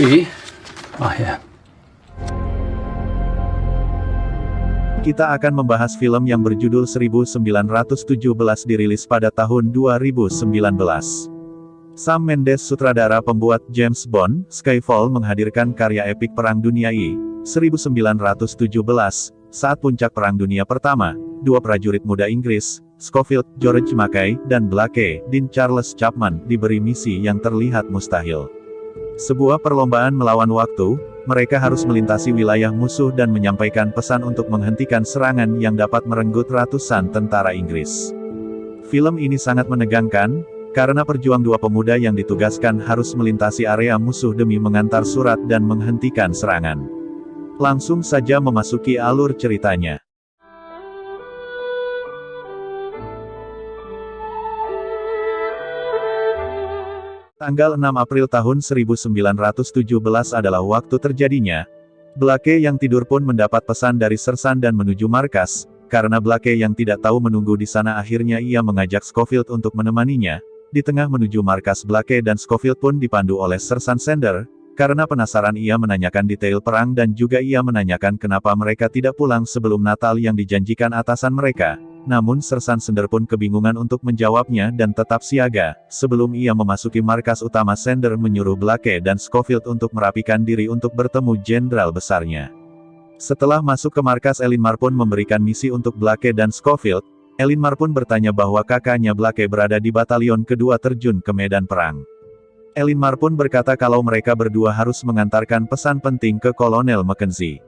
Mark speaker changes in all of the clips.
Speaker 1: We are here.
Speaker 2: Kita akan membahas film yang berjudul 1917 dirilis pada tahun 2019. Sam Mendes sutradara pembuat James Bond, Skyfall menghadirkan karya epik Perang Dunia I, 1917, saat puncak Perang Dunia Pertama, dua prajurit muda Inggris, Scofield, George Mackay, dan Blake, Dean Charles Chapman, diberi misi yang terlihat mustahil. Sebuah perlombaan melawan waktu, mereka harus melintasi wilayah musuh dan menyampaikan pesan untuk menghentikan serangan yang dapat merenggut ratusan tentara Inggris. Film ini sangat menegangkan, karena perjuang dua pemuda yang ditugaskan harus melintasi area musuh demi mengantar surat dan menghentikan serangan. Langsung saja memasuki alur ceritanya. Tanggal 6 April tahun 1917 adalah waktu terjadinya. Blake yang tidur pun mendapat pesan dari Sersan dan menuju markas, karena Blake yang tidak tahu menunggu di sana akhirnya ia mengajak Scofield untuk menemaninya. Di tengah menuju markas Blake dan Scofield pun dipandu oleh Sersan Sender, karena penasaran ia menanyakan detail perang dan juga ia menanyakan kenapa mereka tidak pulang sebelum Natal yang dijanjikan atasan mereka. Namun Sersan Sender pun kebingungan untuk menjawabnya dan tetap siaga. Sebelum ia memasuki markas utama, Sender menyuruh Blake dan Scofield untuk merapikan diri untuk bertemu jenderal besarnya. Setelah masuk ke markas, Elinmar pun memberikan misi untuk Blake dan Scofield. Elinmar pun bertanya bahwa kakaknya Blake berada di batalion kedua terjun ke medan perang. Elinmar pun berkata kalau mereka berdua harus mengantarkan pesan penting ke Kolonel Mackenzie.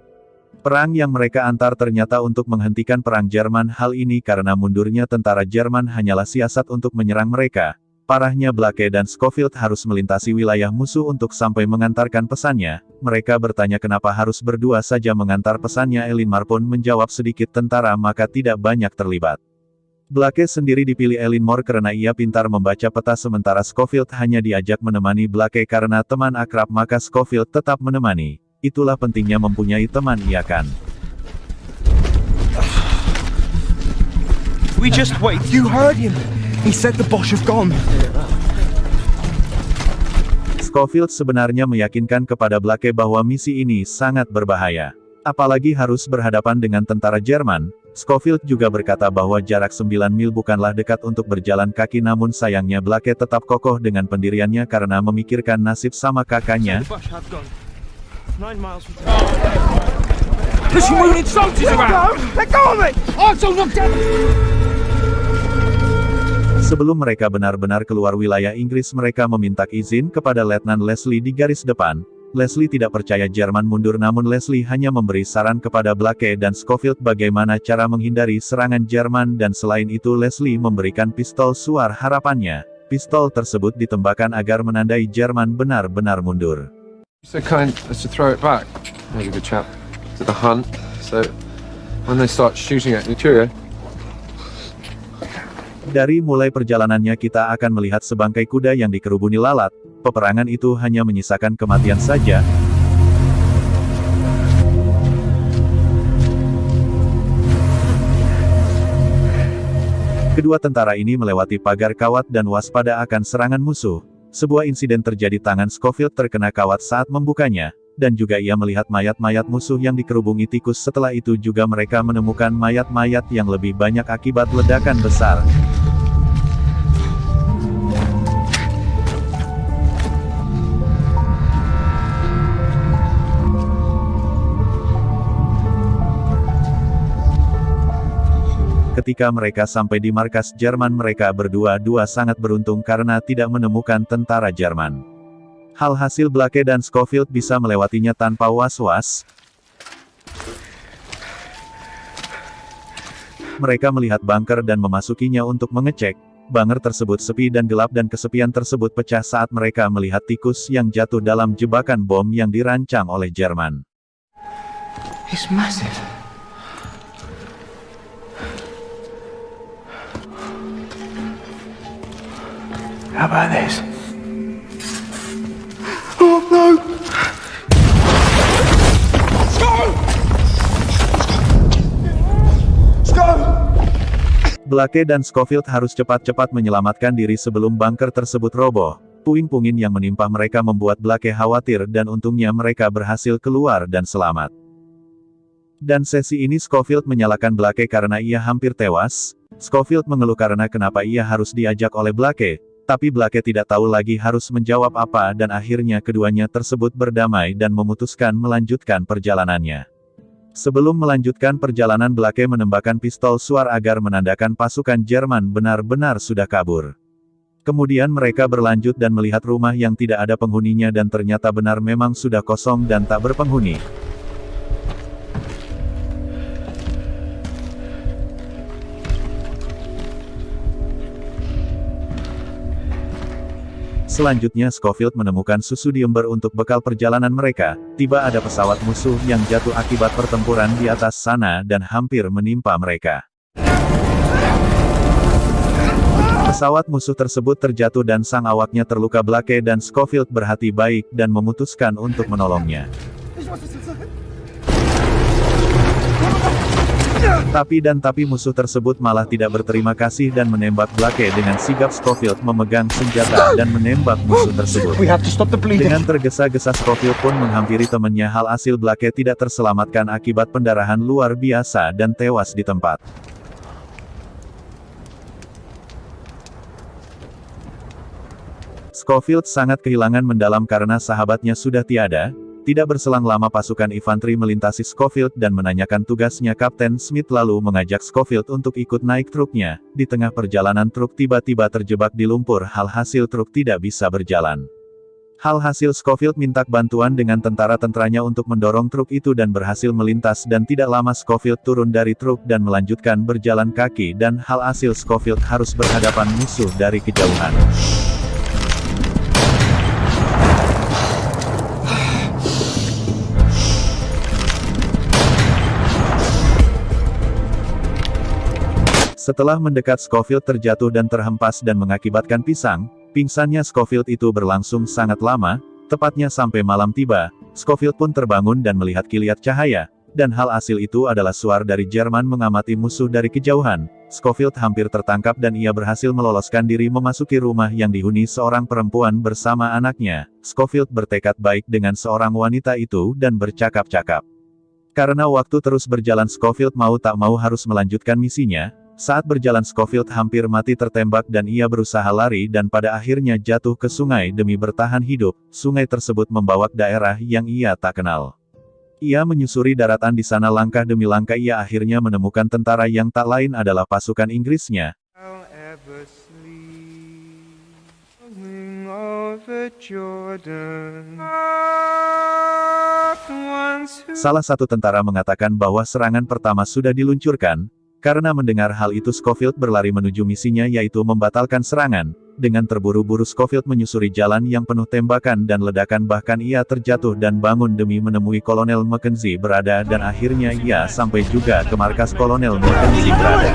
Speaker 2: Perang yang mereka antar ternyata untuk menghentikan perang Jerman. Hal ini karena mundurnya tentara Jerman hanyalah siasat untuk menyerang mereka. Parahnya, Blake dan Scofield harus melintasi wilayah musuh untuk sampai mengantarkan pesannya. Mereka bertanya kenapa harus berdua saja mengantar pesannya. Elinmar pun menjawab sedikit tentara maka tidak banyak terlibat. Blake sendiri dipilih Elinmar karena ia pintar membaca peta, sementara Scofield hanya diajak menemani Blake karena teman akrab, maka Scofield tetap menemani. Itulah pentingnya mempunyai teman, iya kan?
Speaker 3: We just wait. You heard him. He said the Bosch have gone.
Speaker 2: Scofield sebenarnya meyakinkan kepada Blake bahwa misi ini sangat berbahaya. Apalagi harus berhadapan dengan tentara Jerman. Scofield juga berkata bahwa jarak 9 mil bukanlah dekat untuk berjalan kaki, namun sayangnya Blake tetap kokoh dengan pendiriannya karena memikirkan nasib sama kakaknya.
Speaker 3: Pushing wounded soldiers around. Let go of it. Also knocked down.
Speaker 2: Sebelum mereka benar-benar keluar wilayah Inggris, mereka meminta izin kepada Letnan Leslie di garis depan. Leslie tidak percaya Jerman mundur, namun Leslie hanya memberi saran kepada Blake dan Scofield bagaimana cara menghindari serangan Jerman, dan selain itu Leslie memberikan pistol suar harapannya. Pistol tersebut ditembakkan agar menandai Jerman benar-benar mundur.
Speaker 4: So kind as to throw it back. There's a good chap. To the hunt. So when they start shooting at you, cheerio.
Speaker 2: Dari mulai perjalanannya kita akan melihat sebangkai kuda yang dikerubuni lalat. Peperangan itu hanya menyisakan kematian saja. Kedua tentara ini melewati pagar kawat dan waspada akan serangan musuh. Sebuah insiden terjadi, tangan Scofield terkena kawat saat membukanya, dan juga ia melihat mayat-mayat musuh yang dikerubungi tikus. Setelah itu juga mereka menemukan mayat-mayat yang lebih banyak akibat ledakan besar. Ketika mereka sampai di markas Jerman, mereka berdua-dua sangat beruntung karena tidak menemukan tentara Jerman. Hasil Blake dan Scofield bisa melewatinya tanpa was-was. Mereka melihat bunker dan memasukinya untuk mengecek. Bunker tersebut sepi dan gelap, dan kesepian tersebut pecah saat mereka melihat tikus yang jatuh dalam jebakan bom yang dirancang oleh Jerman.
Speaker 3: It's massive. How about this? Oh no!
Speaker 2: Blake dan Scofield harus cepat-cepat menyelamatkan diri sebelum bunker tersebut roboh. Puing-puingin yang menimpa mereka membuat Blake khawatir dan untungnya mereka berhasil keluar dan selamat. Dan sesi ini Scofield menyalahkan Blake karena ia hampir tewas. Scofield mengeluh karena kenapa ia harus diajak oleh Blake, tapi Blake tidak tahu lagi harus menjawab apa dan akhirnya keduanya tersebut berdamai dan memutuskan melanjutkan perjalanannya. Sebelum melanjutkan perjalanan Blake menembakkan pistol suar agar menandakan pasukan Jerman benar-benar sudah kabur. Kemudian mereka berlanjut dan melihat rumah yang tidak ada penghuninya dan ternyata benar memang sudah kosong dan tak berpenghuni. Selanjutnya Scofield menemukan susu diember untuk bekal perjalanan mereka. Tiba ada pesawat musuh yang jatuh akibat pertempuran di atas sana dan hampir menimpa mereka. Pesawat musuh tersebut terjatuh dan sang awaknya terluka. Blake dan Scofield berhati baik dan memutuskan untuk menolongnya. Tapi musuh tersebut malah tidak berterima kasih dan menembak Blake dengan sigap. Scofield memegang senjata dan menembak musuh tersebut. Dengan tergesa-gesa Scofield pun menghampiri temannya. Hasil Blake tidak terselamatkan akibat pendarahan luar biasa dan tewas di tempat. Scofield sangat kehilangan mendalam karena sahabatnya sudah tiada. Tidak berselang lama pasukan infanteri melintasi Scofield dan menanyakan tugasnya. Kapten Smith lalu mengajak Scofield untuk ikut naik truknya. Di tengah perjalanan truk tiba-tiba terjebak di lumpur. Hasil truk tidak bisa berjalan. Hasil Scofield minta bantuan dengan tentara-tentaranya untuk mendorong truk itu dan berhasil melintas dan tidak lama Scofield turun dari truk dan melanjutkan berjalan kaki dan hasil Scofield harus berhadapan musuh dari kejauhan. Setelah mendekat Scofield terjatuh dan terhempas dan mengakibatkan pingsannya Scofield itu berlangsung sangat lama, tepatnya sampai malam tiba. Scofield pun terbangun dan melihat kilat cahaya, dan hasil itu adalah suar dari Jerman mengamati musuh dari kejauhan. Scofield hampir tertangkap dan ia berhasil meloloskan diri memasuki rumah yang dihuni seorang perempuan bersama anaknya. Scofield bertekad baik dengan seorang wanita itu dan bercakap-cakap. Karena waktu terus berjalan Scofield mau tak mau harus melanjutkan misinya. Saat berjalan Scofield hampir mati tertembak dan ia berusaha lari dan pada akhirnya jatuh ke sungai demi bertahan hidup. Sungai tersebut membawa ke daerah yang ia tak kenal. Ia menyusuri daratan di sana langkah demi langkah ia akhirnya menemukan tentara yang tak lain adalah pasukan Inggrisnya. Salah satu tentara mengatakan bahwa serangan pertama sudah diluncurkan. Karena mendengar hal itu Scofield berlari menuju misinya yaitu membatalkan serangan. Dengan terburu-buru Scofield menyusuri jalan yang penuh tembakan dan ledakan bahkan ia terjatuh dan bangun demi menemui Kolonel Mackenzie berada dan akhirnya ia sampai juga ke markas Kolonel Mackenzie berada.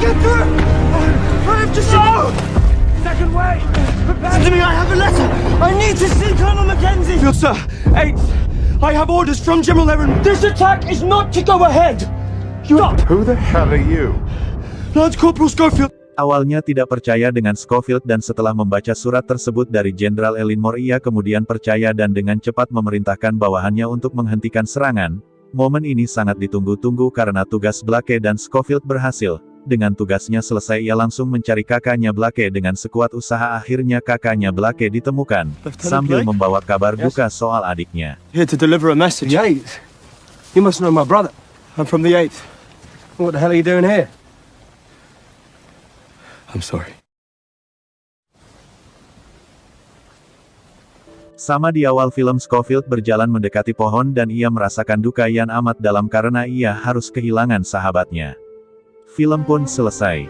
Speaker 3: Sir, 8th, I have orders from General Erin. This attack is not to go ahead.
Speaker 1: Who the hell are you?
Speaker 3: Lance Corporal Scofield.
Speaker 2: Awalnya tidak percaya dengan Scofield dan setelah membaca surat tersebut dari Jenderal Ellinmore ia kemudian percaya dan dengan cepat memerintahkan bawahannya untuk menghentikan serangan. Momen ini sangat ditunggu-tunggu karena tugas Blake dan Scofield berhasil. Dengan tugasnya selesai ia langsung mencari kakaknya Blake dengan sekuat usaha akhirnya kakaknya Blake ditemukan. Sambil membawa kabar duka soal adiknya.
Speaker 3: Here to deliver a message. The 8th? You must know my brother. I'm from the 8th. What the hell are you doing here? I'm sorry.
Speaker 2: Sama di awal film Scofield berjalan mendekati pohon dan ia merasakan duka yang amat dalam karena ia harus kehilangan sahabatnya. Film pun selesai.